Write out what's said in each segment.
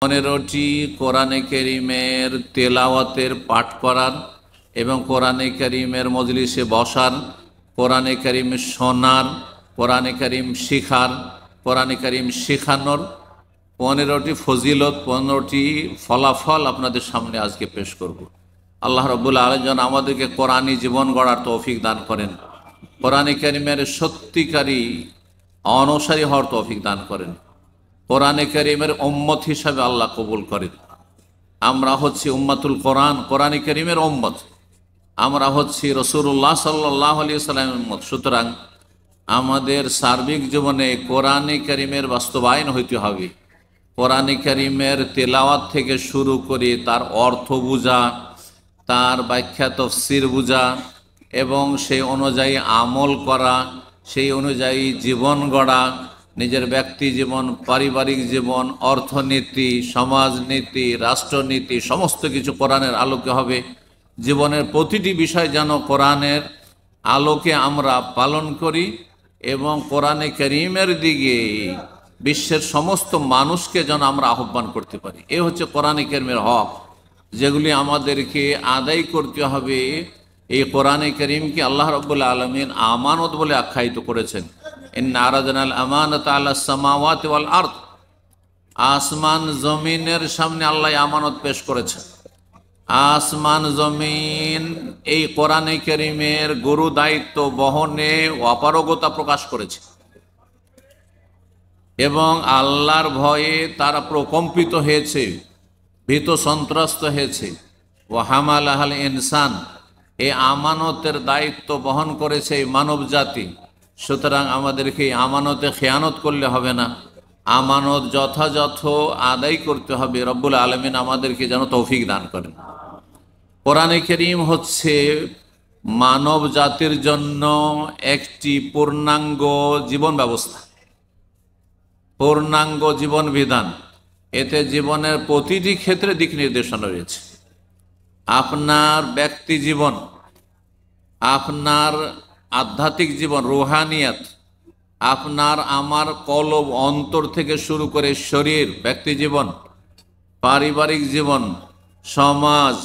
15টি কোরআনে কারীমের তেলাওয়াতের পাঠ করার এবং কোরআনে কারীমের মজলিসে বসার, কোরআনে কারীম শোনার, কোরআনে কারীম শিখার, কোরআনে কারীম শেখানোর 15টি ফজিলত, 15টি ফলাফল আপনাদের সামনে আজকে পেশ করব। আল্লাহ রাব্বুল আলামিন আমাদেরকে কোরআনী জীবন গড়ার তৌফিক দান করেন, কোরআনে কারীমের সত্যিকারী অনুসারী হওয়ার তৌফিক দান করেন, কোরআনে কারীমের উম্মত হিসাবে আল্লাহ কবুল করেন। আমরা হচ্ছি উম্মাতুল কোরআন, কোরআনে কারীমের উম্মত। আমরা হচ্ছি রাসূলুল্লাহ সাল্লাল্লাহু আলাইহি ওয়াসাল্লামের উম্মত। সুতরাং আমাদের সার্বিক জীবনে কোরআনে কারীমের বাস্তবায়ন হইতে হবে। কোরআনে কারীমের তেলাওয়াত থেকে শুরু করে তার অর্থ বুঝা, তার ব্যাখ্যা তাফসীর বুঝা এবং সেই অনুযায়ী আমল করা, সেই অনুযায়ী জীবন গড়া, নিজের ব্যক্তি জীবন, পারিবারিক জীবন, অর্থনীতি, সমাজনীতি, রাষ্ট্রনীতি সমস্ত কিছু কোরআনের আলোকে হবে। জীবনের প্রতিটি বিষয় যেন কোরআনের আলোকে আমরা পালন করি এবং কোরআনে কারীমের দিকে বিশ্বের সমস্ত মানুষকে যেন আমরা আহ্বান করতে পারি। এ হচ্ছে কোরআনে কারীমের হক, যেগুলি আমাদেরকে আদায় করতে হবে। এই কোরআনে কারীমকে আল্লাহ রাব্বুল আলামিন আমানত বলে আখ্যায়িত করেছেন। ইন্না আরাদনাল আমানাতা আলাস সামাওয়াতি ওয়াল আরদ, আসমান জমিনের সামনে আল্লাহ আমানত পেশ করেছেন। আসমান জমিন এই কোরআনে কারীমের গুরু দায়িত্ব বহনে অপারগতা প্রকাশ করেছে এবং আল্লাহর ভয়ে তারা প্রকম্পিত হয়েছে, ভীত সন্ত্রস্ত হয়েছে। ওয়া হামালাহাল ইনসান, এই আমানতের দায়িত্ব বহন করেছে এই মানব জাতি। সুতরাং আমাদেরকে এই আমানতে খেয়ানত করলে হবে না, আমানত যথাযথ আদায় করতে হবে। রব্বুল আলামিন আমাদেরকে যেন তৌফিক দান করেন। কোরআনে কারীম হচ্ছে মানব জাতির জন্য একটি পূর্ণাঙ্গ জীবন ব্যবস্থা, পূর্ণাঙ্গ জীবন বিধান। এতে জীবনের প্রতিটি ক্ষেত্রে দিক নির্দেশনা রয়েছে। আপনার ব্যক্তি জীবন, আপনার আধ্যাত্মিক জীবন, রুহানিয়াত, আপনার আমার কলব অন্তর থেকে শুরু করে শরীর, ব্যক্তি জীবন, পারিবারিক জীবন, সমাজ,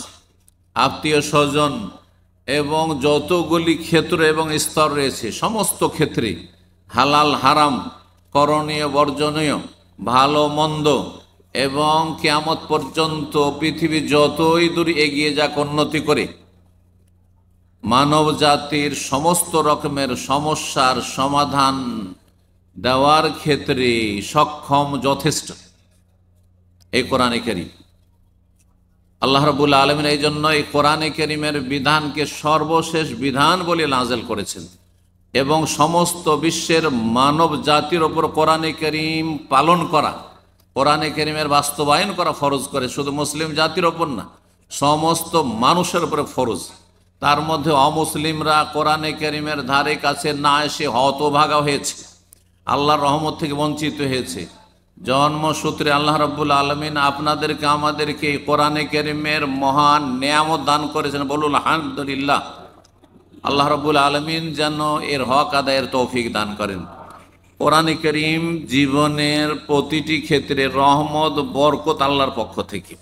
আত্মীয় স্বজন এবং যতগুলি ক্ষেত্র এবং স্তর রয়েছে সমস্ত ক্ষেত্রে হালাল হারাম, করণীয় বর্জনীয়, ভালো মন্দ এবং কিয়ামত পর্যন্ত পৃথিবী যতই দূর এগিয়ে যাক উন্নতি করে মানব জাতির সমস্ত রকমের সমস্যার সমাধান দেওয়ার ক্ষেত্রে সক্ষম, যথেষ্ট এই কোরআনে কারীম। আল্লাহ রাব্বুল আলামিন এই জন্য এই কোরআনে কারীমের বিধানকে সর্বশেষ বিধান বলে নাযিল করেছেন এবং সমস্ত বিশ্বের মানব জাতির ওপর কোরআনে কারীম পালন করা, কোরআনে কারীমের বাস্তবায়ন করা ফরজ করে। শুধু মুসলিম জাতির ওপর না, সমস্ত মানুষের উপরে ফরজ। তার মধ্যে অমুসলিমরা কোরআনে কারীমের ধারে কাছে না এসে হতভাগা হয়েছে, আল্লাহর রহমত থেকে বঞ্চিত হয়েছে। জন্মসূত্রে আল্লাহ রাব্বুল আলামিন আপনাদেরকে আমাদেরকে কোরআনে কারীমের মহান নেয়ামত দান করেছেন। বলুন আলহামদুলিল্লাহ। আল্লাহ রাব্বুল আলামিন যেন এর হক আদায়ের তৌফিক দান করেন। কোরআনে কারীম জীবনের প্রতিটি ক্ষেত্রে রহমত, বরকত আল্লাহর পক্ষ থেকে।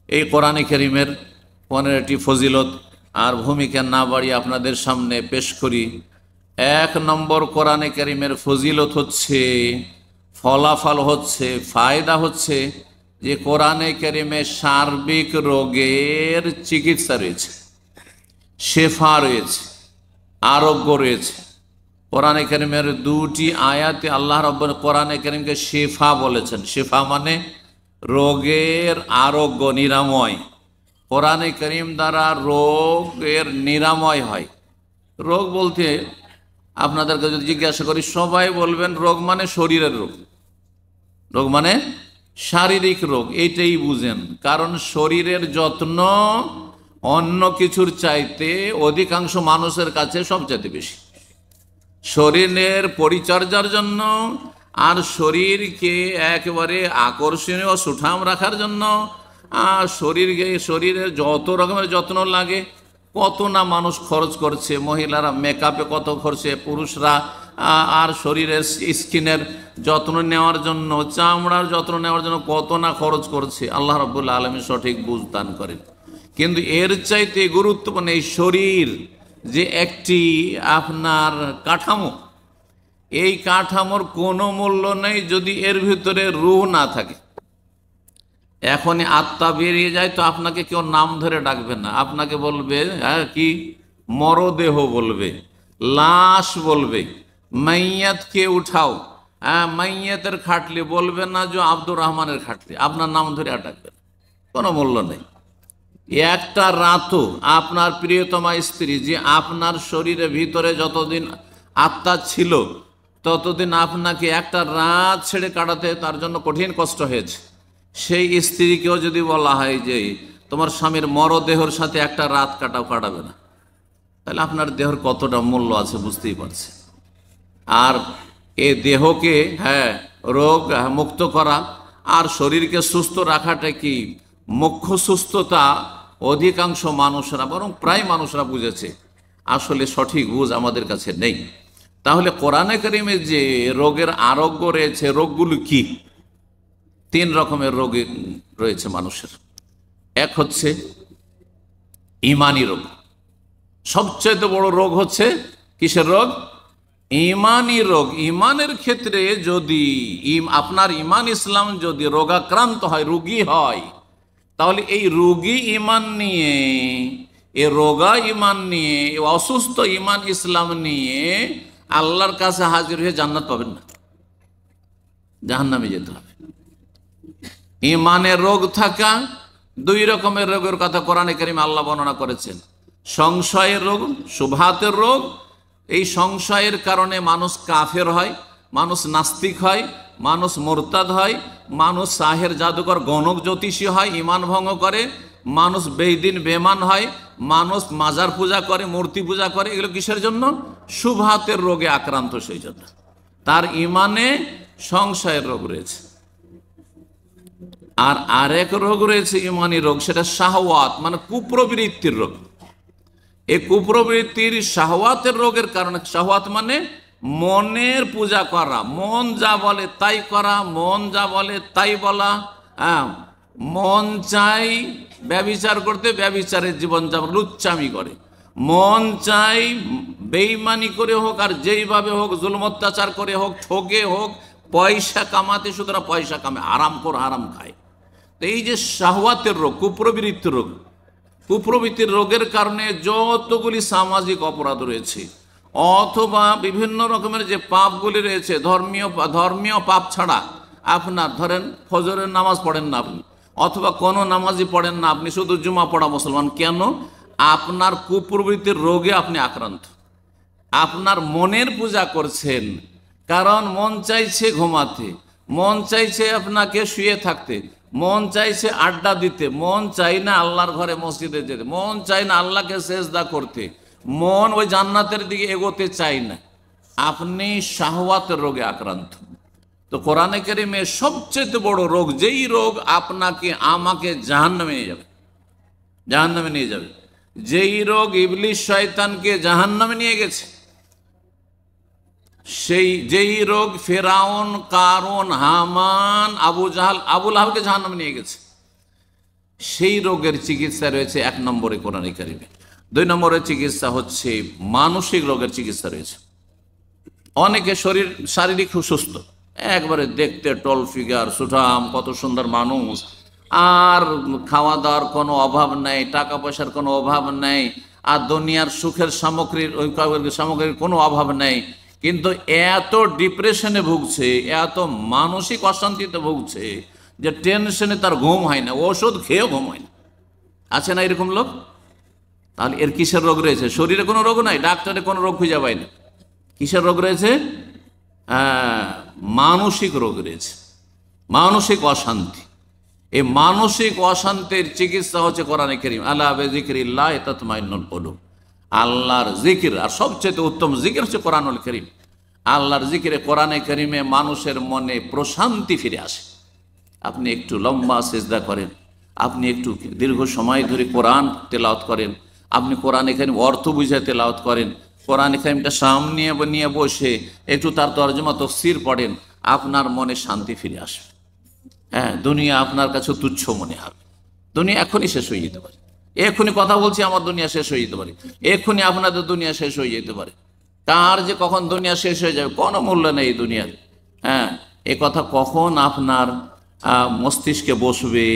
এই কোরআনে কারীমের 15টি ফজিলত আর ভূমিকা না বাড়িয়ে আপনাদের সামনে পেশ করি। 1 নম্বর কোরআনে কারীমের ফজিলত হচ্ছে, ফলাফল হচ্ছে, ফায়দা হচ্ছে যে কোরআনে কারীমে সার্বিক রোগের চিকিৎসা রয়েছে, শেফা রয়েছে, আরোগ্য রয়েছে। কোরআনে কারীমের 2টি আয়াতে আল্লাহ রাব্বুল কোরআনে কারীমকে শেফা বলেছেন। শেফা মানে রোগের আরোগ্য, নিরাময়। কোরআনে কারীম দ্বারা রোগের নিরাময় হয়। রোগ বলতে আপনাদেরকে যদি জিজ্ঞাসা করি, সবাই বলবেন রোগ মানে শরীরের রোগ, রোগ মানে শারীরিক রোগ, এইটাই বুঝেন। কারণ শরীরের যত্ন অন্য কিছুর চাইতে অধিকাংশ মানুষের কাছে সবচাইতে বেশি। শরীরের পরিচর্যার জন্য আর শরীরকে একেবারে আকর্ষণীয় সুঠাম রাখার জন্য শরীরের যত রকমের যত্ন লাগে কত না মানুষ খরচ করছে। মহিলারা মেকআপে কত করছে, পুরুষরা আর শরীরের স্কিনের যত্ন নেওয়ার জন্য, চামড়ার যত্ন নেওয়ার জন্য কত না খরচ করছে। আল্লাহ রাব্বুল আলামিন সঠিক বুঝ দান করেন। কিন্তু এর চাইতে গুরুত্বপূর্ণ এই শরীর যে একটি আপনার কাঠামো, এই কাঠামোর কোনো মূল্য নেই যদি এর ভিতরে রূহ না থাকে। এখনই আত্মা বেরিয়ে যায় তো আপনাকে কেউ নাম ধরে ডাকবে না, আপনাকে বলবে কি মরদেহ বলবে, লাশ বলবে, মাইয়াতকে উঠাও, মাইয়াতের খাটলি বলবে না যে আব্দুর রহমানের খাটলি, আপনার নাম ধরে ডাকবে না, কোনো মূল্য নেই। একটা রাতও আপনার প্রিয়তমা স্ত্রী যে আপনার শরীরের ভিতরে যতদিন আত্মা ছিল ততদিন আপনাকে একটা রাত ছেড়ে কাটাতে তার জন্য কঠিন কষ্ট হয়েছে, সেই স্ত্রীকেও যদি বলা হয় যে তোমার স্বামীর মরদেহর সাথে একটা রাত কাটাবে না, তাহলে আপনার দেহর কতটা মূল্য আছে বুঝতেই পারছে। আর এ দেহকে রোগ মুক্ত করা আর শরীরকে সুস্থ রাখাটা কি মুখ্য সুস্থতা অধিকাংশ মানুষরা, বরং প্রায় মানুষরা বুঝেছে, আসলে সঠিক বুঝ আমাদের কাছে নেই। তাহলে কোরআনে কারিমে যে রোগের আরোগ্য রয়েছে, রোগগুলো কি? 3 রকমের রোগ রয়েছে মানুষের। এক হচ্ছে ইমানি রোগ। সবচেয়ে বড় রোগ হচ্ছে কিসের রোগ? ইমানি রোগ। ইমানের ক্ষেত্রে যদি আপনার ইমান ইসলাম যদি রোগাক্রান্ত হয়, রোগী হয়, তাহলে এই রোগী ইমান নিয়ে, এ রোগা ইমান নিয়ে, অসুস্থ ইমান ইসলাম নিয়ে আল্লাহর কাছে হাজির হয়ে জান্নাত পাবেন না, জাহান্নামে যেতে হবে। ইমানের রোগ থাকা, 2 রকমের রোগের কথা কোরআনে কারিমে আল্লাহ বর্ণনা করেছেন। সংশয়ের রোগ, শুবহাতের রোগ। এই সংশয়ের কারণে মানুষ কাফের হয়, মানুষ নাস্তিক হয়, মানুষ মুরতাদ হয়, মানুষ সাহের জাদুকর গণক জ্যোতিষী হয়, ইমান ভঙ্গ করে, মানুষ বেদিন বেমান হয়, মানুষ মাজার পূজা করে, মূর্তি পূজা করে। এগুলো কিসের জন্য? শুবহাতের রোগে আক্রান্ত, সেই জন্য তার ইমানে সংশয়ের রোগ রয়েছে। আর আরেক রোগ রয়েছে ইমানি রোগ, সেটা শাহওয়াত, মানে কুপ্রবৃত্তির রোগ। এই কুপ্রবৃত্তির শাহওয়াতের রোগের কারণে, শাহওয়াত মানে মনের পূজা করা, মন যা বলে তাই করা, মন যা বলে তাই বলা। মন চাই ব্যভিচার করতে, ব্যভিচারের জীবনযাপন, লুচ্চামি করে। মন চাই বেঈমানি করে হোক আর যেইভাবে হোক, জুলম অত্যাচার করে হোক, ঠকে হোক, পয়সা কামাতে, সুতরাং পয়সা কামে, হারাম করে হারাম খায়। তো এই যে শাহওয়াতের রোগ, কুপ্রবৃত্তির রোগ, কুপ্রবৃত্তির রোগের কারণে যতগুলি সামাজিক অপরাধ রয়েছে অথবা বিভিন্ন রকমের যে পাপগুলি রয়েছে, ধর্মীয় পাপ ছাড়া, আপনার ধরেন ফজরের নামাজ পড়েন না আপনি, অথবা কোনো নামাজই পড়েন না আপনি, শুধু জুমা পড়া মুসলমান, কেন? আপনার কুপ্রবৃত্তির রোগে আপনি আক্রান্ত। আপনার মনের পূজা করছেন, কারণ মন চাইছে ঘুমাতে, মন চাইছে আপনাকে শুয়ে থাকতে, মন চাইছে আড্ডা দিতে, মন চাই না আল্লাহর ঘরে মসজিদে যেতে, মন চাই না আল্লাহকে সেজদা করতে, মন ওই জান্নাতের দিকে এগোতে চাই না। আপনি শাহওয়াতের রোগে আক্রান্ত। তো কোরআনে কারিমে সবচেয়ে বড় রোগ, যেই রোগ আপনাকে আমাকে জাহান্নামে নিয়ে যাবে, জাহান্নামে নিয়ে যাবে, যেই রোগ ইবলিস শয়তানকে জাহান্নামে নিয়ে গেছে, যেই রোগ ফেরাউন, কারুন, হামান, আবু জাহাল, আবুল আহাবকে জাহান্নামে নিয়ে গেছে, সেই রোগের চিকিৎসা রয়েছে 1 নম্বরে কোরআনে কারিমে। 2 নম্বরের চিকিৎসা হচ্ছে মানসিক রোগের চিকিৎসা রয়েছে। অনেকে শারীরিক সুস্থ, একবারে দেখতে টল ফিগার, সুঠাম, কত সুন্দর মানুষ, আর খাওয়া দাওয়ার কোনো অভাব নেই, টাকা পয়সার কোনো অভাব নেই, আর দুনিয়ার সুখের সামগ্রীর কোনো অভাব নেই, কিন্তু এত ডিপ্রেশনে ভুগছে, এত মানসিক অশান্তিতে ভুগছে যে টেনশনে তার ঘুম হয় না, ওষুধ খেয়েও ঘুম হয় না। আছে না এরকম লোক? তাহলে এর কিসের রোগ রয়েছে? শরীরে কোনো রোগ নাই, ডাক্তারে কোনো রোগ খুঁজে পায় না। কিসের রোগ রয়েছে? মানসিক রোগ রয়েছে, মানসিক অশান্তি। এই মানসিক অশান্তির চিকিৎসা হচ্ছে কোরআনে কারীম, আলা বিযিকরিল্লাহ তাতমাইন্নুল কুলুব। আল্লাহর জিকির, আর সবচেয়ে উত্তম জিকির হচ্ছে কোরআনুল কারীম। আল্লাহর জিকিরে, কোরআনে কারীমে মানুষের মনে প্রশান্তি ফিরে আসে। আপনি একটু লম্বা সিজদা করেন, আপনি একটু দীর্ঘ সময় ধরে কোরআন তেলাওয়াত করেন, আপনি কোরআনে কারীম অর্থ বুঝে তেলাওয়াত করেন, কোরআন কারীমটা সামনে নিয়ে বসে একটু তার তরজমা তাফসীর পড়েন, আপনার মনে শান্তি ফিরে আসবে। হ্যাঁ, দুনিয়া আপনার কাছে তুচ্ছ মনে হবে। দুনিয়া এখনই শেষ হয়ে যেতে পারে, এক্ষুনি কথা বলছি আমার দুনিয়া শেষ হয়ে যেতে পারে, এক্ষুনি আপনাদের দুনিয়া শেষ হয়ে যেতে পারে। কার যে কখন দুনিয়া শেষ হয়ে যাবে কোনো মূল্য নেই এই দুনিয়ার। হ্যাঁ, এ কথা কখন আপনার মস্তিষ্কে বসবে?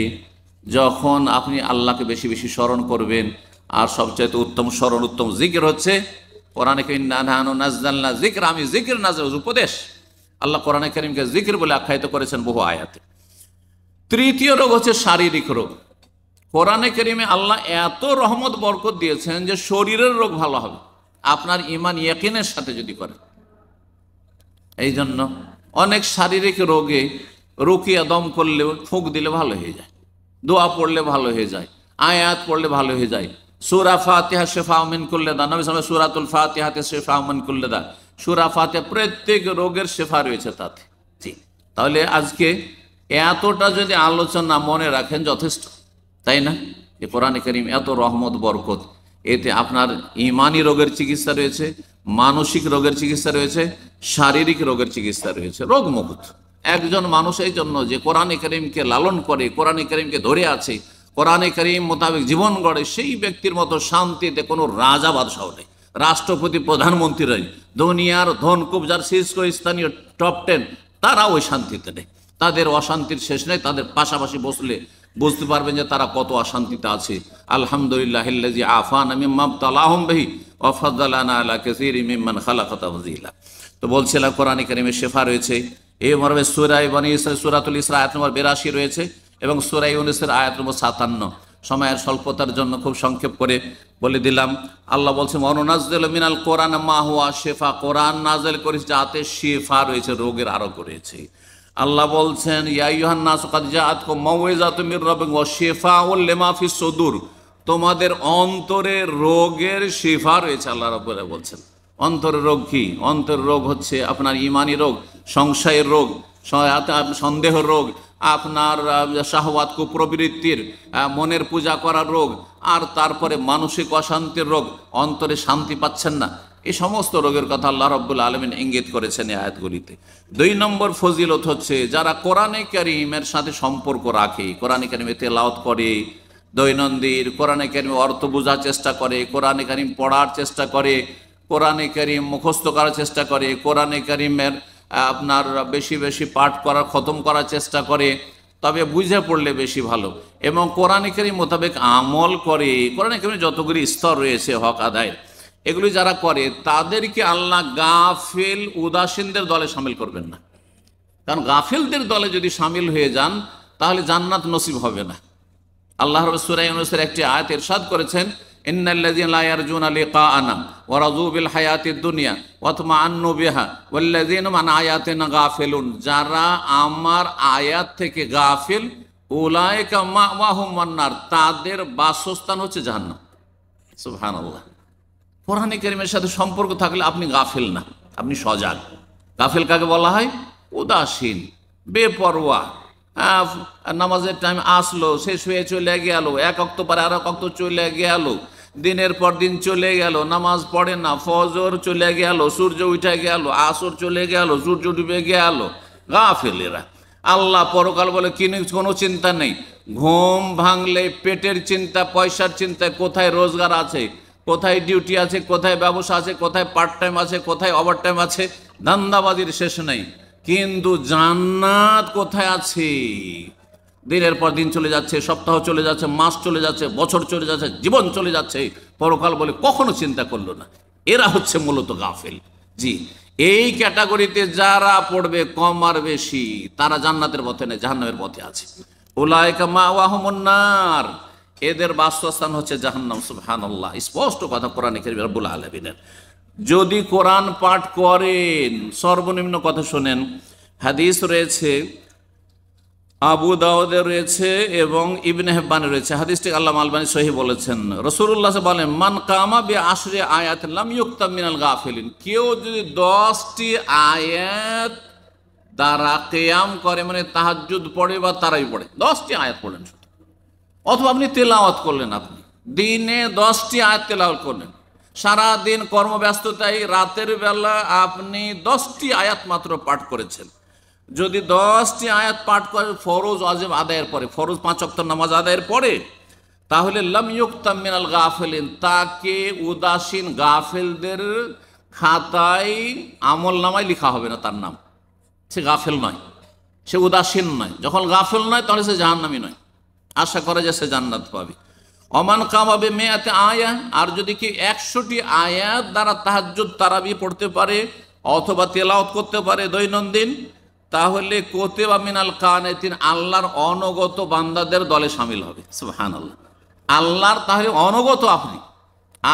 যখন আপনি আল্লাহকে বেশি বেশি স্মরণ করবেন। আর সবচাইতে উত্তম স্মরণ, উত্তম জিকির হচ্ছে কোরআনে নাযালনা জিকর, আমি জিকির নাযিল, উপদেশ। আল্লাহ কোরআনে কারীমকে জিকির বলে আখ্যায়িত করেছেন বহু আয়াতে। তৃতীয় রোগ হচ্ছে শারীরিক রোগ। কোরআনে কারীমে আল্লাহ এত রহমত বরকত দিয়েছেন যে শরীরের রোগ ভালো হবে আপনার ঈমান ইয়াকিনের সাথে যদি করেন। এই জন্য অনেক শারীরিক রোগে রুকিয়া দম করলে, ফুঁক দিলে ভালো হয়ে যায়, দোয়া পড়লে ভালো হয়ে যায়, আয়াত পড়লে ভালো হয়ে যায়। সূরা ফাতিহা শিফা মিন কুল্লি দা, নবী সাল্লাল্লাহু আলাইহি ওয়াসাল্লাম সূরাতুল ফাতিহাতে শিফা মিন কুল্লি দা, সূরা ফাতিহা প্রত্যেক রোগের শিফা রয়েছে তাতে। জি, তাহলে আজকে এতটা যদি আলোচনা মনে রাখেন যথেষ্ট, তাই না? যে কোরআনে কারীম এত রহমত বরকত, এতে আপনার ইমানি রোগের চিকিৎসা রয়েছে, মানসিক রোগের চিকিৎসা রয়েছে, শারীরিক রোগের চিকিৎসা রয়েছে, রোগমুক্ত একজন মানুষ এই জন্য যে কোরআনে কারীমকে লালন করে, কোরআনে কারীমকে ধরে আছে, কোরআনে কারীম মোতাবেক জীবন গড়ে, সেই ব্যক্তির মতো শান্তিতে কোনো রাজা বাদশাহ নেই, রাষ্ট্রপতি প্রধানমন্ত্রীরাই, দুনিয়ার ধন কুবজার শীর্ষস্থানীয় টপ 10 তারা ওই শান্তিতে নেই। তাদের অশান্তির শেষ নেই। তাদের পাশাপাশি বসলে বুঝতে পারবেন যে তারা কত অশান্তিতে আছে। আলহামদুলিল্লাহিল্লাযী আফানা মিম্মা ইবতালাহুম বিহি ওয়া ফাদ্দালানা আলা কাসীরিম মিম্মান খালাকা তাফযীলা। তো বলছিলাম কোরআনে কারীমে শিফা রয়েছে। এই মর্মে সূরা বনী ইসরাঈল সূরাতুল ইসরা আয়াত নম্বর 82 রয়েছে এবং সূরা ইউনূসের আয়াত নম্বর 57। সময়ের স্বল্পতার জন্য খুব সংক্ষেপ করে বলে দিলাম। আল্লাহ বলছেন ওয়ানুনাজ্জিলু মিনাল কোরআন মা হুয়া শিফা, কোরআন নাযিল করেছে যাতে শিফা রয়েছে, রোগের আরোগ্য রয়েছে। আল্লাহ বলছেন ইয়া আইয়ুহান নাস কাদ জাআতকুম মাউইযাতুম মির রাব্বিকুম ওয়া শিফাউল লিমা ফিস সুদূর, তোমাদের অন্তরে রোগের শিফা রয়েছে। আল্লাহ রাব্বুল আলামিন বলছেন অন্তরের রোগ কি? অন্তরের রোগ হচ্ছে আপনার ঈমানি রোগ, সংশয়ের রোগ, সন্দেহ রোগ, আপনার শাহওয়াত কুপ্রবৃত্তির, মনের পূজা করার রোগ, আর তারপরে মানসিক অশান্তির রোগ, অন্তরে শান্তি পাচ্ছেন না, এই সমস্ত রোগের কথা আল্লাহ রাব্বুল আলামিন ইঙ্গিত করেছেন এই আয়াতগুলিতে। 2 নম্বর ফজিলত হচ্ছে যারা কোরআনে কারীমের সাথে সম্পর্ক রাখে, কোরআনে কারীমে তেলাওয়াত করে, দৈনন্দিন কোরআনে কারীম অর্থ বোঝার চেষ্টা করে, কোরআনে কারীম পড়ার চেষ্টা করে, কোরআনে কারীম মুখস্থ করার চেষ্টা করে, কোরআনে কারীমের আপনার বেশি বেশি পাঠ করার, খতম করার চেষ্টা করে, তবে বুঝে পড়লে বেশি ভালো, এবং কোরআনে কারীম মোতাবেক আমল করে। কোরআনে কারীমে যতগুলি স্তর রয়েছে হক আদায়, এগুলি যারা করে তাদেরকে আল্লাহ গাফিল উদাসীনদের দলে শামিল করবেন না। কারণ গাফিলদের দলে যদি শামিল হয়ে যান তাহলে জান্নাত নসিব হবে না। আল্লাহ রাব্বুল সূরা ইউনূসের একটি আয়াত ইরশাদ করেছেন ইন্নাল্লাযীনা লা ইয়ারজুনা লিকাআনা ওয়া রাযু বিল হায়াতিদ দুনিয়া ওয়া তামান্নু বিহা ওয়াল্লাযীনা আন আয়াতিনা গাফিলুন, যারা আমার আয়াত থেকে গাফিল, উলাইকা মাওয়াহুম আন-নার, তাদের বাসস্থান হচ্ছে জাহান্নাম। সুবহানাল্লাহ। কোরআনে কারীমের সাথে সম্পর্ক থাকলে আপনি গাফিল না, আপনি সজাগ। গাফিল কাকে বলা হয়? উদাসীন, বেপরোয়া। নামাজের টাইম আসলো, শেষ হয়ে চলে গেল, এক ওয়াক্ত পরে আর এক ওয়াক্ত চলে গেল, দিনের পর দিন চলে গেল, নামাজ পড়ে না, ফজর চলে গেল, সূর্য উঠে গেল, আসর চলে গেল, সূর্য ডুবে গেল। গাফিলেরা। আল্লাহ পরকাল বলে কোনো চিন্তা নেই। ঘুম ভাঙলে পেটের চিন্তা, পয়সার চিন্তা, কোথায় রোজগার আছে, কোথায় ডিউটি আছে, কোথায় ব্যবসা আছে, কোথায় পার্ট টাইম আছে, কোথায় ওভার টাইম আছে, ধান্দাবাজির শেষ নেই। কিন্তু জান্নাত কোথায় আছে? দিনের পর দিন চলে যাচ্ছে, সপ্তাহ চলে যাচ্ছে, মাস চলে যাচ্ছে, বছর চলে যাচ্ছে, জীবন চলে যাচ্ছে, পরকাল বলে কখনো চিন্তা করলো না। এরা হচ্ছে মূলত গাফিল। জি, এই ক্যাটাগরিতে যারা পড়বে কম আর বেশি, তারা জান্নাতের পথে নেই, জাহান্নামের পথে আছে। উলাইকা মাওয়াহুমুন নার, এদের বাসস্থান হচ্ছে জাহান্নাম। সুবহানাল্লাহ। স্পষ্ট কথা কোরআনে কারীম রব্বুল আলামিনের। যদি কোরআন পাঠ করেন, সর্বনিম্ন কথা শোনেন, হাদিস রয়েছে, আবু দাউদে রয়েছে এবং ইবনে হিব্বানে রয়েছে, হাদিসটি আল্লামা আলবানী সহিহ বলেছেন। রাসূলুল্লাহ বলেন মান কামা বিআশরি আয়াতিন লাম ইউক্তাব মিনাল গাফিলিন, কেউ যদি 10টি আয়াত দ্বারা কিয়াম করে, মানে তাহাজ্জুদ পড়ে বা তারাই পড়ে, 10টি আয়াত পড়লেন অথবা আপনি তেলাওয়াত করলেন, আপনি দিনে 10টি আয়াত তেলাওয়াত করলেন, সারাদিন কর্মব্যস্ততায় রাতের বেলা আপনি 10টি আয়াত মাত্র পাঠ করেছেন, যদি 10টি আয়াত পাঠ করে ফরজ ওয়াজিব আদায়ের পরে, ফরজ 5 ওয়াক্ত নামাজ আদায়ের পরে, তাহলে লাম ইউক্তাম মিনাল গাফিলিন, তাকে উদাসীন গাফেলদের খাতায় আমল নামায় লেখা হবে না তার নাম। সে গাফেল নয়, সে উদাসীন নয়। যখন গাফেল নয় তাহলে সে জাহান্নামী নয়, আশা করে যে সে জান্নাত পাবে। অমান কামাবে মেয়াতে আয়া, আর যদি কি 100টি আয়াত দ্বারা তাহাজ্জুদ তারাবি পড়তে পারে অথবা তেলাওয়াত করতে পারে দৈনন্দিন, তাহলে কোতেবা মিনাল কানিতিন, আল্লাহর অনগত বান্দাদের দলে শামিল হবে। সুবহানাল্লাহ, আল্লাহর তাহলে অনগত আপনি,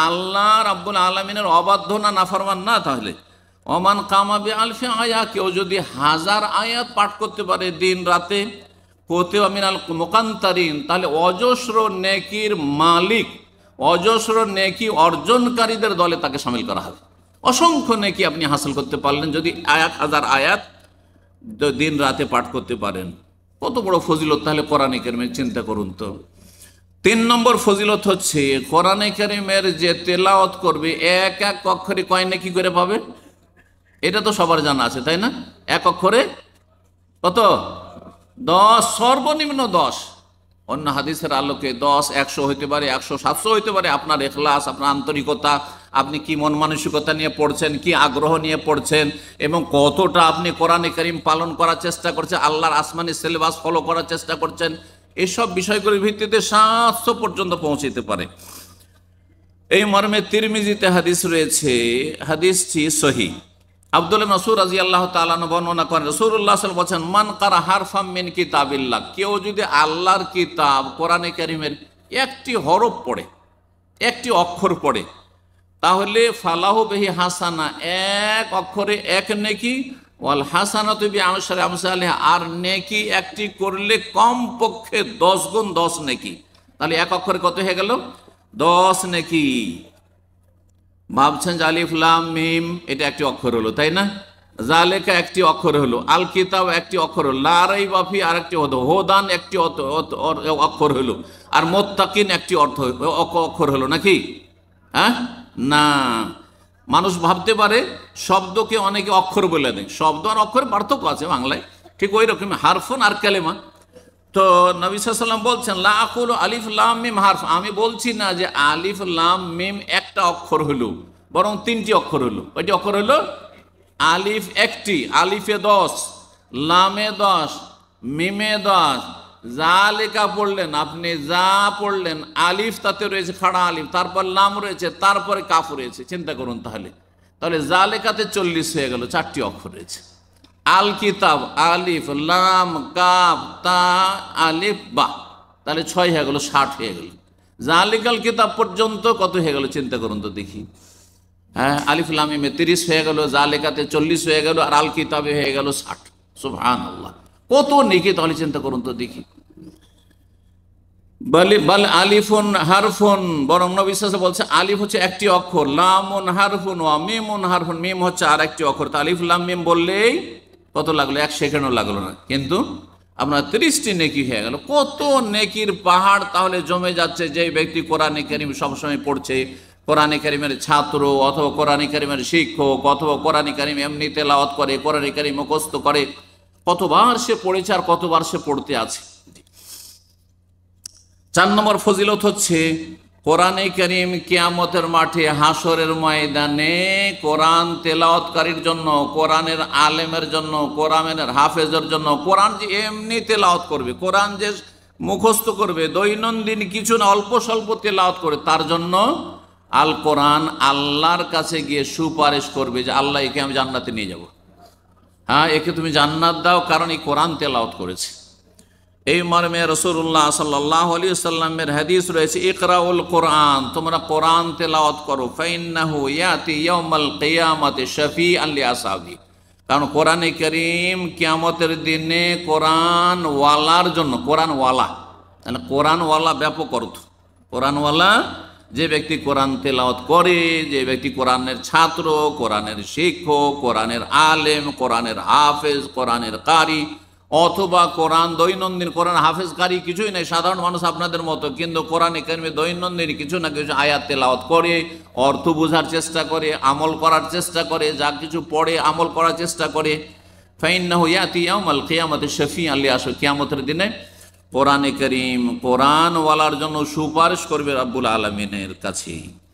আল্লাহ রাব্বুল আলামিনের অবাধ্য না নাফরমান না। তাহলে অমান কামাবে আলফি আয়া, কেউ যদি 1000 আয়াত পাঠ করতে পারে দিন রাতে, কোতেবা মিনাল মুকান্তারিন, তাহলে অজস্র নেকির মালিক, অজস্র নেকি অর্জনকারীদের দলে তাকে শামিল করা হবে। অসংখ্য নেকি আপনি হাসিল করতে পারলেন যদি 1000 আয়াত দিন রাতে পাঠ করতে পারেন। কত বড় ফজিলত তাহলে কোরআনে কারিমের, চিন্তা করুন তো। 3 নম্বর ফজিলত হচ্ছে কোরআনে কারিমের যে তেলাওয়াত করবে এক এক অক্ষরে কয় নেকি করে পাবে, এটা তো সবার জানা আছে তাই না? এক অক্ষরে কত? 10, সর্বনিম্ন 10। অন্য হাদিসের আলোকে 10, 100 হইতে পারে, 100, 700 হইতে পারে। আপনার ইখলাস, আপনার আন্তরিকতা, আপনি কি মন মানসিকতা নিয়ে পড়ছেন, কি আগ্রহ নিয়ে পড়ছেন, এবং কতটা আপনি কোরআনে কারিম পালন করার চেষ্টা করছেন, আল্লাহর আসমানি সিলেবাস ফলো করার চেষ্টা করছেন, এসব বিষয়গুলির ভিত্তিতে 700 পর্যন্ত পৌঁছতে পারে। এই মর্মে তিরমিজিতে হাদিস রয়েছে, হাদিসটি সহিহ। আব্দুল্লাহ মাসউদ রাদিয়াল্লাহু তাআলা বর্ণনা করেন, রাসূলুল্লাহ সাল্লাল্লাহু আলাইহি ওয়াসাল্লাম বলেছেন, মান কারা হারফাম মিন কিতাবিল্লাহ, কেউ যদি আল্লাহর কিতাব কোরআনে কারিমের একটি হরফ পড়ে, একটি অক্ষর পড়ে, তাহলে ফালাহু বিহি হাসানা, এক অক্ষরে এক নেকি, ওয়াল হাসানাতু বিআশরি আমসালিহা, আর নেকি একটি করলে কমপক্ষে 10 গুণ 10 নেকি। তাহলে এক অক্ষরে কত হয়ে গেল? 10 নেকি। ভাবছেন যে আলিফ লাম মিম এটা একটি অক্ষর হলো, তাই না? জালেকা একটি অক্ষর হলো, আল কিতাব একটি অক্ষর হলো, লা রাইবা ফি আরেকটি হলো, হুদান একটি অক্ষর হলো, আর মুত্তাকিন একটি অক্ষর হলো নাকি? হ্যাঁ, না। মানুষ ভাবতে পারে শব্দকে অনেকে অক্ষর বলে দেয়, শব্দ আর অক্ষরের পার্থক্য আছে বাংলায়, ঠিক ওই রকম হারফুন আর কালেমা। তো নবী সাল্লাল্লাহু আলাইহি ওয়াসাল্লাম বলছেন, লা আকুলু আলিফ লাম মিম হারফ, আমি বলছি না যে আলিফ লাম মিম একটা অক্ষর হলো, বরং 3টি অক্ষর হলো। কয়টি অক্ষর হলো? আলিফ একটি, আলিফে 10, লামে 10, মিমে 10। জালেকা পড়লেন আপনি, যা পড়লেন, আলিফ তাতে রয়েছে খাড়া আলিফ, তারপর লাম রয়েছে, তারপরে কাফ রয়েছে। চিন্তা করুন তাহলে, তাহলে জালেকাতে 40 হয়ে গেল, 4টি অক্ষর রয়েছে। আল কিতাব আলিফ লাম কাফ তা আলিফ বা, তাহলে 6 হয়ে গেল, 60 হয়ে গেল। জালিকাল কিতাব পর্যন্ত কত হয়ে গেল চিন্তা করুন তো দেখি। হ্যাঁ, আলিফ লাম মিমে 30 হয়ে গেল, জালিকাতে 40 হয়ে গেল, আর আল কিতাবে হয়ে গেল 60। সুবহানাল্লাহ, কত নেকি তাহলে চিন্তা করুন তো দেখি। বাল আলিফুন হারফুন, বরং নবী সাল্লাল্লাহু আলাইহি ওয়াসাল্লাম বলছে আলিফ হচ্ছে একটি অক্ষর, লামুন হারফুন ওয়া মিমুন হারফুন, মিম হচ্ছে আর একটি অক্ষর। তা আলিফ লাম মিম বললেই কত লাগলো? 1 সেকেন্ডও লাগলো না, কিন্তু আপনার 30টি নেকি হয়ে গেল। কত নেকির পাহাড় তাহলে জমে যাচ্ছে। যে ব্যক্তি কোরআনে কারিম সবসময় পড়ছে, কোরআনে কারিমের ছাত্র অথবা কোরআনে কারিমের শিক্ষক অথবা কোরআনে কারিম এমনি তেলাওয়াত করে, কোরআনে কারিম মুখস্থ করে, কতবার সে পড়েছে আর কতবার সে পড়তে আছে। 4 নম্বর ফজিলত হচ্ছে কোরআনে কারিম কিয়ামতের মাঠে, হাসরের ময়দানে কোরআন তেলাওয়াতকারীর জন্য, কোরআনের আলেমের জন্য, কোরআনের হাফেজের জন্য, কোরআন যে এমনি তেলাওয়াত করবে, কোরআন যে মুখস্থ করবে, দৈনন্দিন কিছু না অল্প স্বল্প তেলাওয়াত করে, তার জন্য আল কোরআন আল্লাহর কাছে গিয়ে সুপারিশ করবে যে আল্লাহ একে আমি জান্নাতে নিয়ে যাব। হ্যাঁ, একে তুমি জান্নাত দাও, কারণ এই কোরআন তেলাওয়াত করেছে। এই মর্মে রাসূলুল্লাহ সাল্লাল্লাহু আলাইহি ওয়াসাল্লামের হাদিস রয়েছে, ইকরাউল কোরআন, তোমরা কোরআন তেলাওয়াত করো, ফাইন্নাহু ইয়াতি ইয়াউমাল কিয়ামাতি শাফিআন লিআসহাবি, কারণ কোরআনে কারীম কিয়ামতের দিনে কোরআন ওয়ালার জন্য, কোরআন ওয়ালা মানে কোরআন ওয়ালা ব্যাপক অর্থ, কোরআন ওয়ালা যে ব্যক্তি কোরআন তেলাওয়াত করে, যে ব্যক্তি কোরআনের ছাত্র, কোরআনের শিক্ষক, কোরআনের আলেম, কোরআনের হাফেজ, কোরআনের কারি, অথবা কোরআন দৈনন্দিন, কোরআন হাফেজকারী কিছুই নেই, সাধারণ মানুষ আপনাদের মতো, কিন্তু কোরআনে কারিমে দৈনন্দিন কিছু না কিছু আয়াত তেলাওয়াত করে, অর্থ বোঝার চেষ্টা করে, আমল করার চেষ্টা করে, যা কিছু পড়ে আমল করার চেষ্টা করে, ফাইন্নাহু ইয়াতি ইয়াউমাল কিয়ামাতি শাফিআন লিয়াশফি, কিয়ামতের দিনে কোরআনে কারিম কোরআনওয়ালার জন্য সুপারিশ করবে রব্বুল আলামিনের কাছে।